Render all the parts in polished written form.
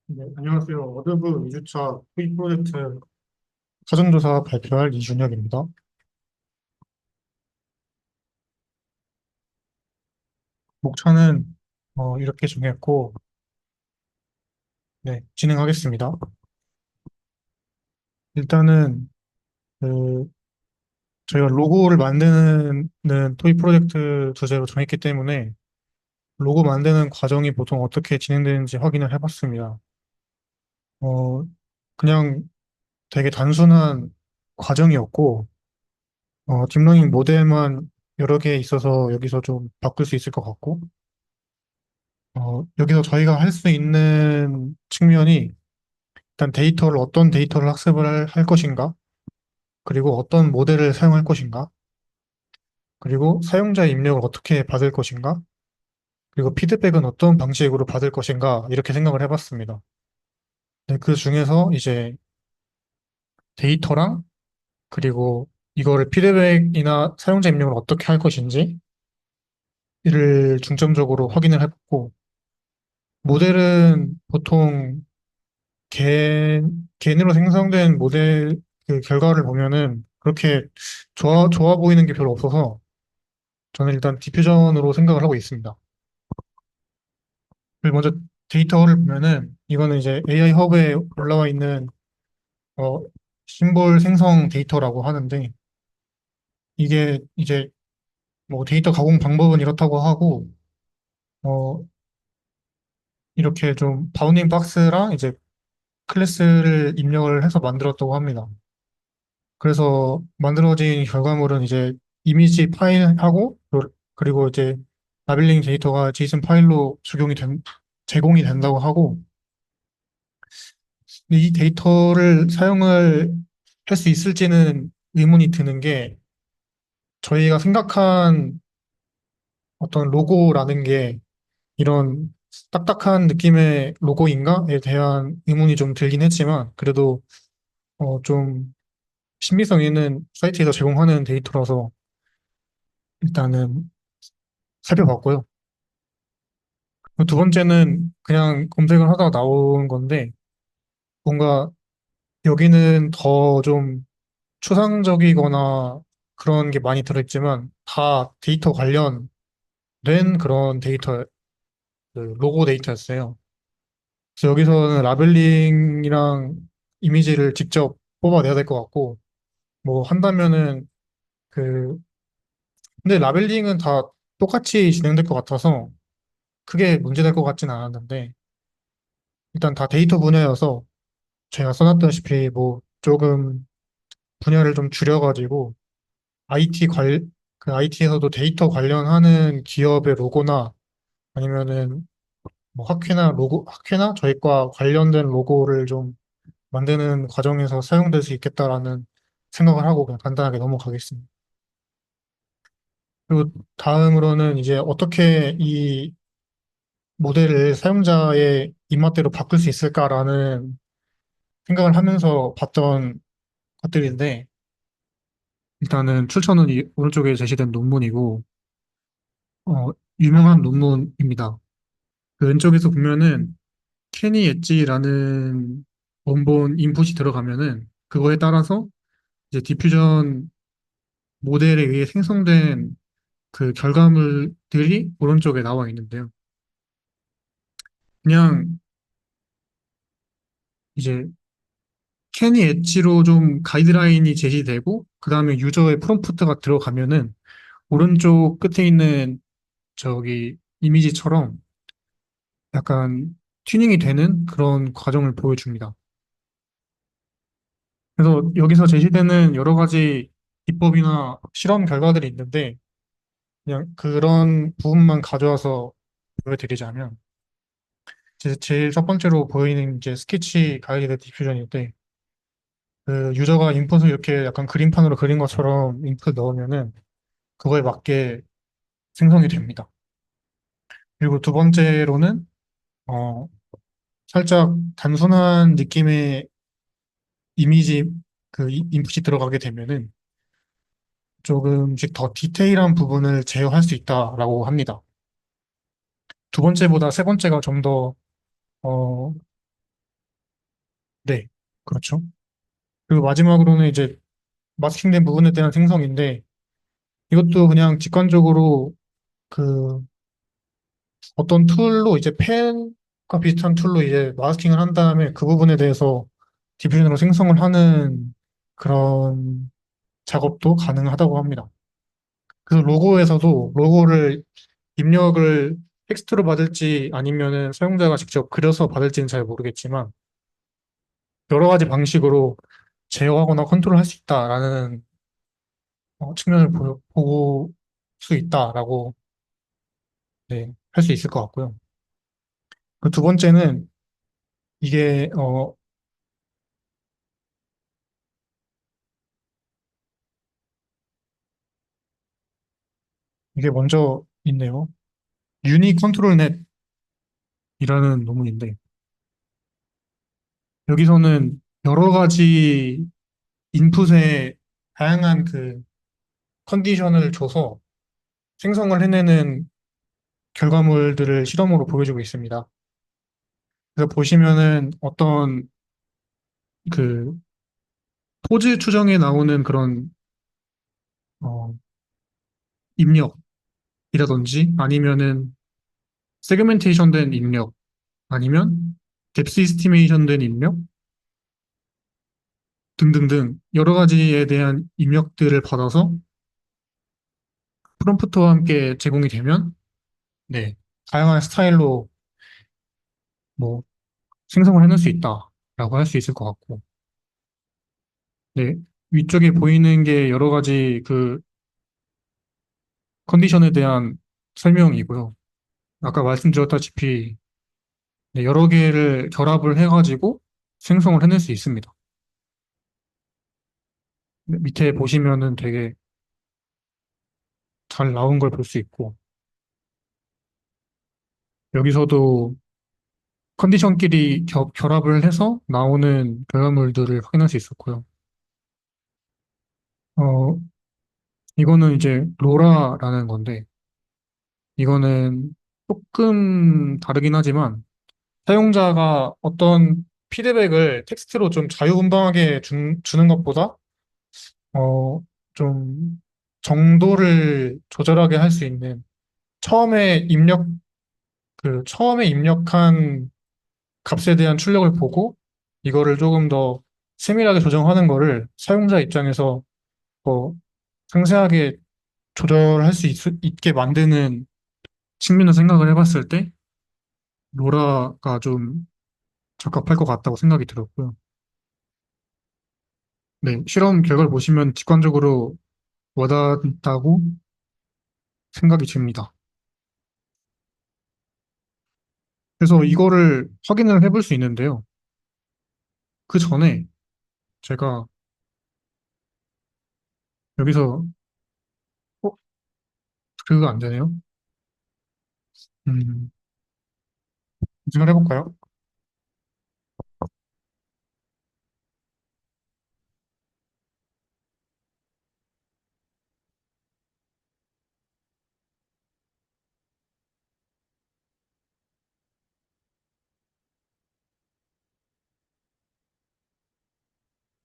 네, 안녕하세요. 워드브 2주차 토익 프로젝트 사전조사 발표할 이준혁입니다. 목차는 이렇게 정했고, 네, 진행하겠습니다. 일단은 그 저희가 로고를 만드는 토익 프로젝트 주제로 정했기 때문에 로고 만드는 과정이 보통 어떻게 진행되는지 확인을 해봤습니다. 어, 그냥 되게 단순한 과정이었고, 딥러닝 모델만 여러 개 있어서 여기서 좀 바꿀 수 있을 것 같고, 여기서 저희가 할 수 있는 측면이 일단 어떤 데이터를 학습을 할 것인가, 그리고 어떤 모델을 사용할 것인가, 그리고 사용자의 입력을 어떻게 받을 것인가, 그리고 피드백은 어떤 방식으로 받을 것인가, 이렇게 생각을 해봤습니다. 네, 그 중에서 이제 데이터랑, 그리고 이거를 피드백이나 사용자 입력을 어떻게 할 것인지, 이를 중점적으로 확인을 해봤고, 모델은 보통 겐으로 생성된 모델 그 결과를 보면은 그렇게 좋아 보이는 게 별로 없어서 저는 일단 디퓨전으로 생각을 하고 있습니다. 그리고 먼저 데이터를 보면은 이거는 이제 AI 허브에 올라와 있는 어, 심볼 생성 데이터라고 하는데 이게 이제 뭐 데이터 가공 방법은 이렇다고 하고 어, 이렇게 좀 바운딩 박스랑 이제 클래스를 입력을 해서 만들었다고 합니다. 그래서 만들어진 결과물은 이제 이미지 파일하고 그리고 이제 라벨링 데이터가 제이슨 파일로 제공이 된다고 하고 이 데이터를 사용을 할 수 있을지는 의문이 드는 게 저희가 생각한 어떤 로고라는 게 이런 딱딱한 느낌의 로고인가에 대한 의문이 좀 들긴 했지만 그래도 좀 신빙성 있는 사이트에서 제공하는 데이터라서 일단은 살펴봤고요. 두 번째는 그냥 검색을 하다가 나온 건데, 뭔가 여기는 더 좀 추상적이거나 그런 게 많이 들어있지만, 다 데이터 관련된 그런 그 로고 데이터였어요. 그래서 여기서는 라벨링이랑 이미지를 직접 뽑아내야 될 것 같고, 뭐 한다면은 그, 근데 라벨링은 다 똑같이 진행될 것 같아서 크게 문제될 것 같진 않았는데, 일단 다 데이터 분야여서 제가 써놨다시피 뭐 조금 분야를 좀 줄여가지고 IT 그 IT에서도 데이터 관련하는 기업의 로고나 아니면은 뭐 학회나 저희과 관련된 로고를 좀 만드는 과정에서 사용될 수 있겠다라는 생각을 하고 그냥 간단하게 넘어가겠습니다. 그리고 다음으로는 이제 어떻게 이 모델을 사용자의 입맛대로 바꿀 수 있을까라는 생각을 하면서 봤던 것들인데 일단은 출처는 이 오른쪽에 제시된 논문이고, 유명한 논문입니다. 그 왼쪽에서 보면은 케니 엣지라는 원본 인풋이 들어가면은 그거에 따라서 이제 디퓨전 모델에 의해 생성된 그 결과물들이 오른쪽에 나와 있는데요. 그냥 이제 케니 엣지로 좀 가이드라인이 제시되고 그 다음에 유저의 프롬프트가 들어가면은 오른쪽 끝에 있는 저기 이미지처럼 약간 튜닝이 되는 그런 과정을 보여줍니다. 그래서 여기서 제시되는 여러 가지 기법이나 실험 결과들이 있는데 그냥 그런 부분만 가져와서 보여드리자면 제일 첫 번째로 보이는 이제 스케치 가이드 디퓨전인데 그 유저가 인풋을 이렇게 약간 그림판으로 그린 것처럼 인풋을 넣으면은 그거에 맞게 생성이 됩니다. 그리고 두 번째로는 어 살짝 단순한 느낌의 이미지 인풋이 들어가게 되면은 조금씩 더 디테일한 부분을 제어할 수 있다라고 합니다. 두 번째보다 세 번째가 좀 더, 네, 그렇죠. 그리고 마지막으로는 이제 마스킹된 부분에 대한 생성인데 이것도 그냥 직관적으로 그 어떤 툴로 이제 펜과 비슷한 툴로 이제 마스킹을 한 다음에 그 부분에 대해서 디퓨전으로 생성을 하는 그런 작업도 가능하다고 합니다. 그래서 로고에서도 로고를 입력을 텍스트로 받을지 아니면은 사용자가 직접 그려서 받을지는 잘 모르겠지만 여러 가지 방식으로 제어하거나 컨트롤할 수 있다라는 측면을 보고 수 있다라고 네, 할 수 있을 것 같고요. 그 두 번째는 이게 이게 먼저 있네요. 유니 컨트롤 넷이라는 논문인데 여기서는 여러 가지 인풋에 다양한 그 컨디션을 줘서 생성을 해내는 결과물들을 실험으로 보여주고 있습니다. 그래서 보시면은 어떤 그 포즈 추정에 나오는 그런 어, 입력이라든지 아니면은 세그멘테이션 된 입력 아니면 뎁스 이스티메이션 된 입력 등등등 여러 가지에 대한 입력들을 받아서 프롬프트와 함께 제공이 되면 네, 다양한 스타일로 뭐 생성을 해낼 수 있다라고 할 수 있을 것 같고 네, 위쪽에 보이는 게 여러 가지 그 컨디션에 대한 설명이고요. 아까 말씀드렸다시피 네, 여러 개를 결합을 해가지고 생성을 해낼 수 있습니다. 네, 밑에 보시면은 되게 잘 나온 걸 볼 수 있고 여기서도 컨디션끼리 결합을 해서 나오는 결과물들을 확인할 수 있었고요. 어, 이거는 이제 로라라는 건데 이거는 조금 다르긴 하지만 사용자가 어떤 피드백을 텍스트로 좀 자유분방하게 주는 것보다 어, 좀 정도를 조절하게 할 수 있는 처음에 처음에 입력한 값에 대한 출력을 보고 이거를 조금 더 세밀하게 조정하는 거를 사용자 입장에서 뭐 상세하게 조절할 수 있게 만드는 측면을 생각을 해봤을 때 로라가 좀 적합할 것 같다고 생각이 들었고요. 네, 실험 결과를 보시면 직관적으로 와닿다고 생각이 듭니다. 그래서 이거를 확인을 해볼 수 있는데요. 그 전에 제가 여기서 어, 그거 안 되네요. 음, 생각을 해볼까요?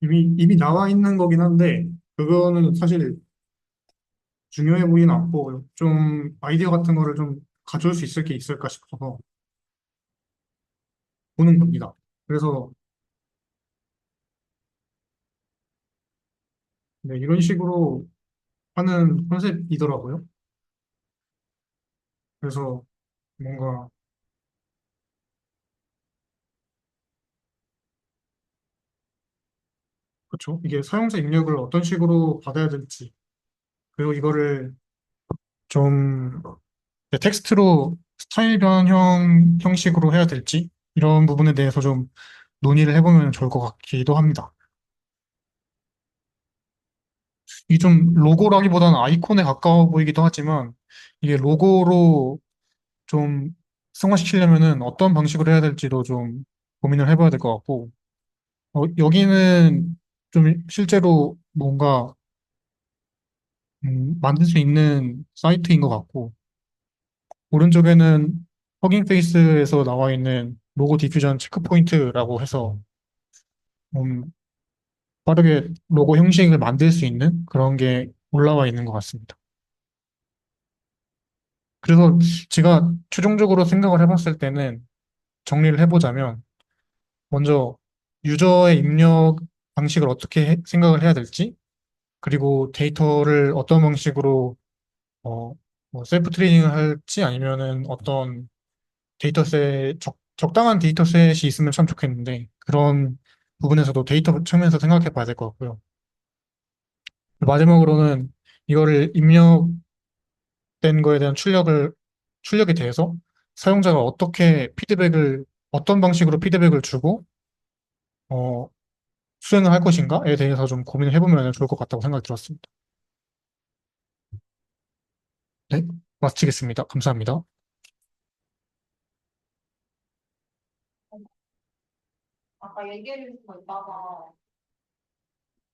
이미 나와 있는 거긴 한데 그거는 사실 중요해 보이진 않고 좀 아이디어 같은 거를 좀 가져올 수 있을 게 있을까 싶어서 보는 겁니다. 그래서 네, 이런 식으로 하는 컨셉이더라고요. 그래서 뭔가 그렇죠. 이게 사용자 입력을 어떤 식으로 받아야 될지 그리고 이거를 좀 텍스트로 스타일 변형 형식으로 해야 될지 이런 부분에 대해서 좀 논의를 해보면 좋을 것 같기도 합니다. 이게 좀 로고라기보다는 아이콘에 가까워 보이기도 하지만 이게 로고로 좀 승화시키려면은 어떤 방식으로 해야 될지도 좀 고민을 해봐야 될 것 같고 여기는 좀 실제로 뭔가 만들 수 있는 사이트인 것 같고 오른쪽에는 허깅 페이스에서 나와 있는 로고 디퓨전 체크 포인트라고 해서 좀 빠르게 로고 형식을 만들 수 있는 그런 게 올라와 있는 것 같습니다. 그래서 제가 최종적으로 생각을 해봤을 때는 정리를 해보자면 먼저 유저의 입력 방식을 어떻게 생각을 해야 될지 그리고 데이터를 어떤 방식으로 어, 뭐 셀프 트레이닝을 할지 아니면은 어떤 데이터셋 적당한 데이터셋이 있으면 참 좋겠는데 그런 부분에서도 데이터 측면에서 생각해 봐야 될 것 같고요. 마지막으로는 이거를 입력된 거에 대한 출력에 대해서 사용자가 어떤 방식으로 피드백을 주고 어, 수행을 할 것인가에 대해서 좀 고민을 해보면 좋을 것 같다고 생각이 들었습니다. 네, 마치겠습니다. 감사합니다. 아까 얘기해 주신 거 있다가